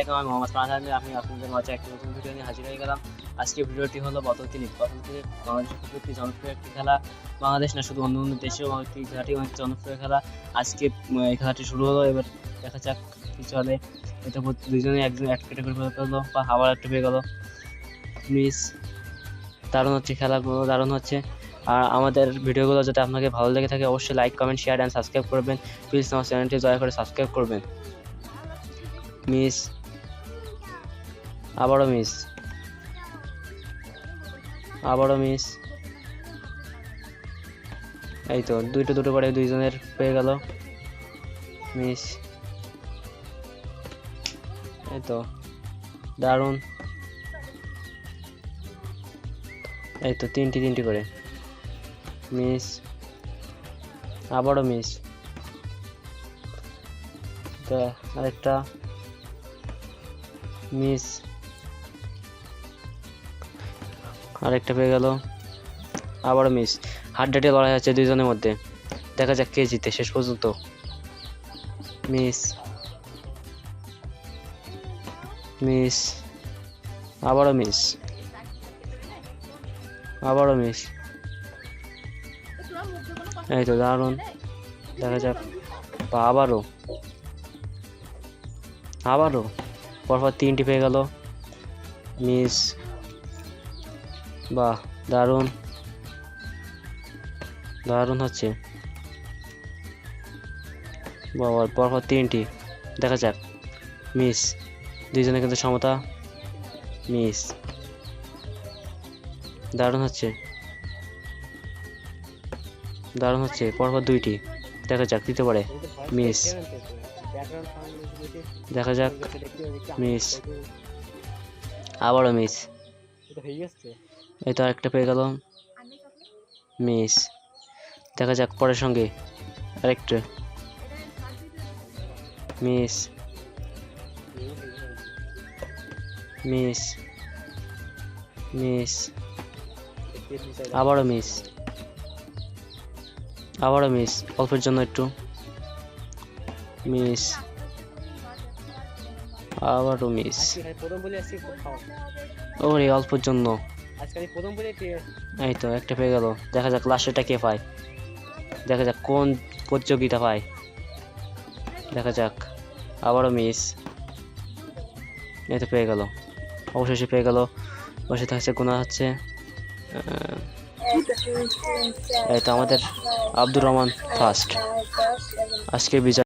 আলাইকুম, আমি মোহাম্মদ ফারহান আহমেদ। আমি আপনাদের মাঝে একটি নতুন ভিডিও নিয়ে হাজির হয়ে গেলাম। আজকে ভিডিওটি হলো বোতল টেনিস। বাংলাদেশের খুব একটি জনপ্রিয় একটি খেলা। বাংলাদেশ না, শুধু অন্য অন্য দেশেও একটি খেলাটি অনেক জনপ্রিয় খেলা। আজকে এই খেলাটি শুরু হলো, এবার দেখা যাক কি চলে। এটা দুইজনে একজন এক ক্যাটাগরি করে ফেললো, বা আবার একটা পেয়ে গেল মিস। দারুণ হচ্ছে খেলাগুলো, দারুণ হচ্ছে। আর আমাদের ভিডিওগুলো যদি আপনাকে ভালো লেগে থাকে অবশ্যই like, comment, share and subscribe করবেন। প্লিজ আমার চ্যানেলটি দয়া করে সাবস্ক্রাইব করবেন। মিস, আবারও মিস, আবারও মিস। এই তো দুটো করে দুইজনের পেয়ে গেল মিস। এই তো দারুণ। এই তো তিনটি করে মিস, আবারও মিস। আরেকটা মিস, আরেকটা পেয়ে গেল, আবারও মিস। হাড্ডাহাড্ডি লড়াই হচ্ছে দুইজনের মধ্যে, দেখা যাক কে জিতে শেষ পর্যন্ত। মিস, মিস, আবারও মিস, আবারও মিস। এই তো দারুণ, দেখা যাক। বা আবারও পরপর তিনটি পেয়ে গেল মিস। বাহ, দারুণ দারুণ হচ্ছে। বাবা, পরপর তিনটি, দেখা যাক। মিস, দুইজনে কিন্তু সমতা। মিস, দারুণ হচ্ছে, দারুণ হচ্ছে। পরপর দুইটি, দেখা যাক দিতে পারে। মিস, দেখা যাক। মিস, আবারও মিস। এই তো আরেকটা পেয়ে গেল মিস। দেখা যাক পরের সঙ্গে আরেকটা মিস, মিস, মিস, আবারও মিস, আবারও মিস। অল্পের জন্য একটু মিস, আবারও মিস। ওরে অল্পের জন্য। এই তো একটা পেয়ে গেল, দেখা যাক লাস্টেরটা কে পায়। দেখা যাক কোন প্রতিযোগিতা পায়, দেখা যাক। আবারও মিস। এই তো পেয়ে গেল, অবশেষে পেয়ে গেল। বসে থাকছে, গুণা হচ্ছে। এই তো আমাদের আব্দুর রহমান ফার্স্ট, আজকে বিজয়।